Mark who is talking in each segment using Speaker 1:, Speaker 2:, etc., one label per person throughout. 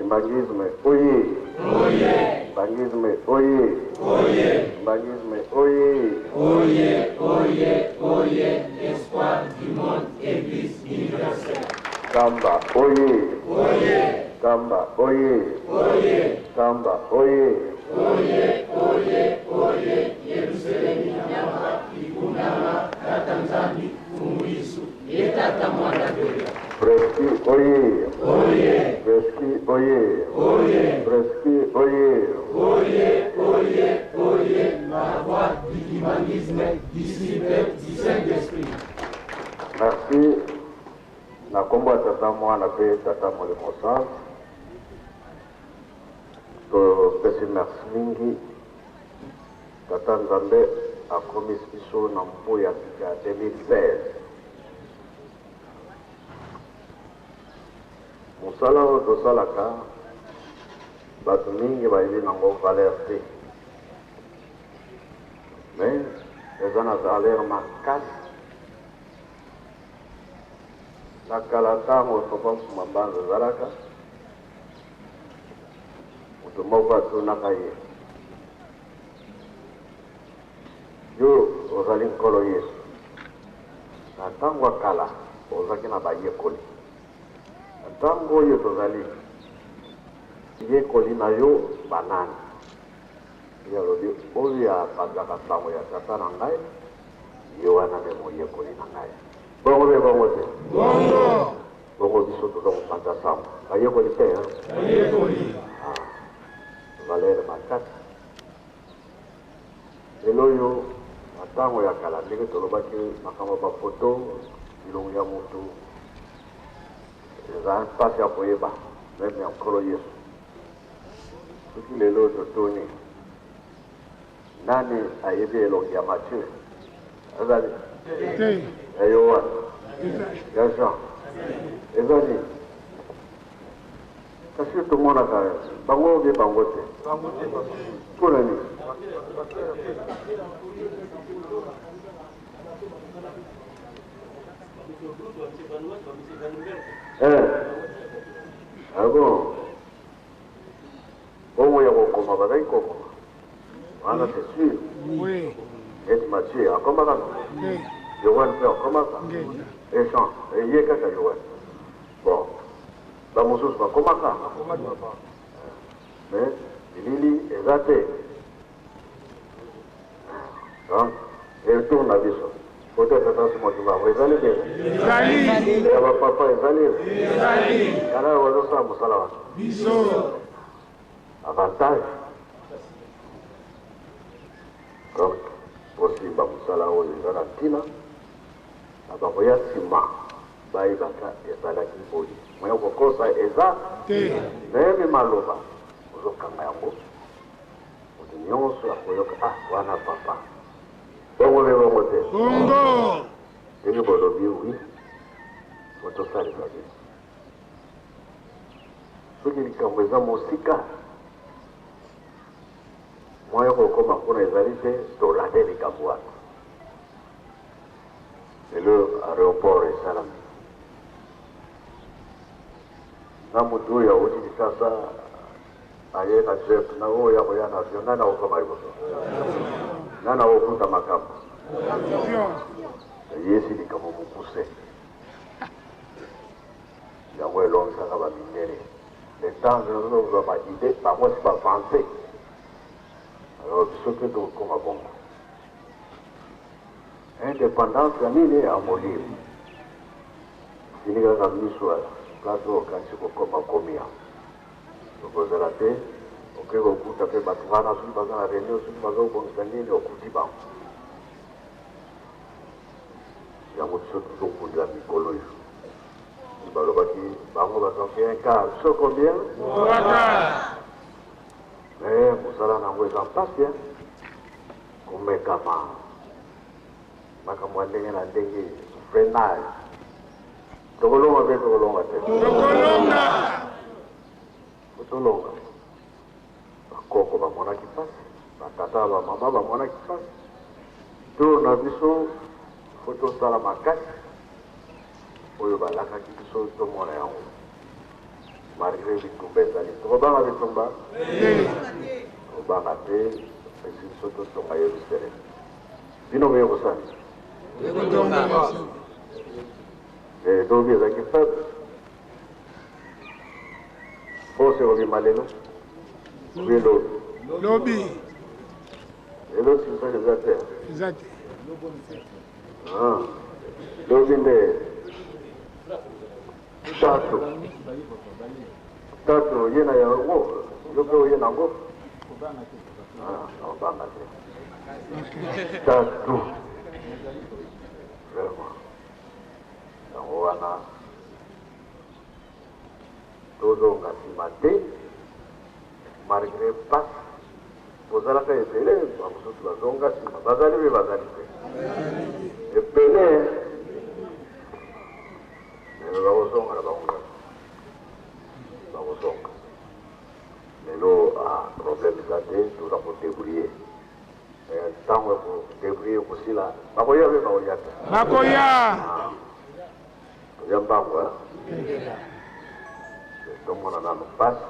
Speaker 1: Simbangisme, oye! Oye! Simbangisme, oye! Oye! Simbangisme, oye!
Speaker 2: Oye, oye, oye, l'espoir du monde, Église universelle.
Speaker 1: Kamba, oye!
Speaker 2: Oye,
Speaker 1: Kamba, oye!
Speaker 2: oye,
Speaker 1: Kamba, oye!
Speaker 2: oye, oye, oye, Yerusalemu nyama, ikunama, tatanzani, umuisu, etata mwana doya.
Speaker 1: Preski, oye!
Speaker 2: Oye,
Speaker 1: Preski, oye!
Speaker 2: oye,
Speaker 1: Preski, oye!
Speaker 2: oye, oye, oye, la voix du humanisme, disciple du Saint-Esprit.
Speaker 1: Merci. Nakomba tata mwana pe tata molimo sana. Pesi merci mingi. Tata Nzambe akomi biso na mbu ya 2016. Mosala oyo tosalaka bato mingi bayebi nango valeur te. Mais eza na valeur makasi. Na kala ntango papa mbanza ezalaka moto moko atunaka ye, yo ozali nkolo Yesu. Na ntango ya kala ozalaki na bayekoli, na ntango oyo tozali yekoli na yo banani. Ye alobi oyo apanzaka sango ya tata na ngai ye wana nde moyekoli na ngai. Bongo be bongo te.
Speaker 2: Bongo.
Speaker 1: Bongo biso tozokopanza sango bayekoli te.
Speaker 2: Bayekoli.
Speaker 1: Valeur makasi. Lelo oyo na ntango ya kala ndenge tolobaki makambo bafoto bilongo ya motu eza mpasi ya koyeba meme ya nkolo Yesu. Soki lelo totoni nani ayebi elongi ya Matthieu? Ezali ya Yohane, ya Jean, ezali kasi tomonaka bango bie bango te. Mpona nini? Bon bongo ya kokoma bazali kokoma wana c'est sûr. Eti Matthieu akomaka Yohane mpe akomaka Jean ye kaka Yohane. Bon bamosusu bakomaka mais bilili eza te. Donc retourne na biso foto tata simokibango ezali te ya bapapa ezali kana wazosala mosala wana avantage. Donc kosimba mosala oyo eza na ntina na bango ya nsima bayebaka ezalaki boye moya kokosa eza meme maloba ozokanga yango moto nyonso akoyoka wana papa bongo be bongo te ndenge bolobi wi otosalisa te. Soki likambo eza mosika moya kokoma kuna ezali te tolande likambo wana. Lelo aéroport esalami na motu oyo awuti lisasa aye na jet na oyo akoya na avion nani akokoma liboso nani akokuta makambo yesi likambo mokuse yango elongisaka bamindele le temps ozozwa baide bango si bavance. Alors biso te tokokoma bongo indépendance ya nini ya molimo sini kaka miso place oyo okanisi kokoma komia okozala te oke kokuta mpe bato wana soki baza na réunion soki baza kobongisa nini okuti bango yango biso tozokundela mikolo oyo balobaki bango bazaki un quart biso combien mais mosala nango eza mpasi komekama makambo ya ndenge na ndenge freinage tokolonga mpe tokolonga te tolonga bakoko bamonaki mpasi batata bamama bamonaki mpasi to na biso fo tosala makasi oyo balakaki biso tomona yango malgré bitumba ezali tokobanga bitumba tokobanga te esi biso totonga Yerusalemu bino boye kosala lobi ezalaki peuple force ekobima lelo obi lobi lelo simisaki eza te lobi nde tatu ye na yango yo mpe oye nango obanga te tatu vraiment yango wana tozonga nsima te malgré pasi bozalaka ebele bamosusu bazonga nsima bazali mpe bazali te ebele bakozonga na bango bakozonga lelo problème eza te toza kodébrouiller ntango kodébrouiller kosila bakoya mpe bakoya te
Speaker 3: bakoya
Speaker 1: toya mbango tomona nano pasi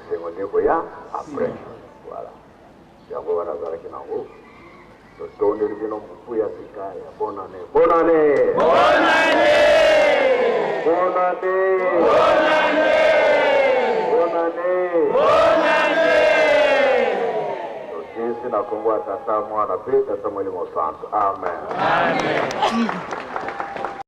Speaker 1: sengo nde koya après voilà yango wana azalaki nango totondeli bino motu ya sika ya bonane tokisi na kongo ya tata mwana mpe tata molimo santo amen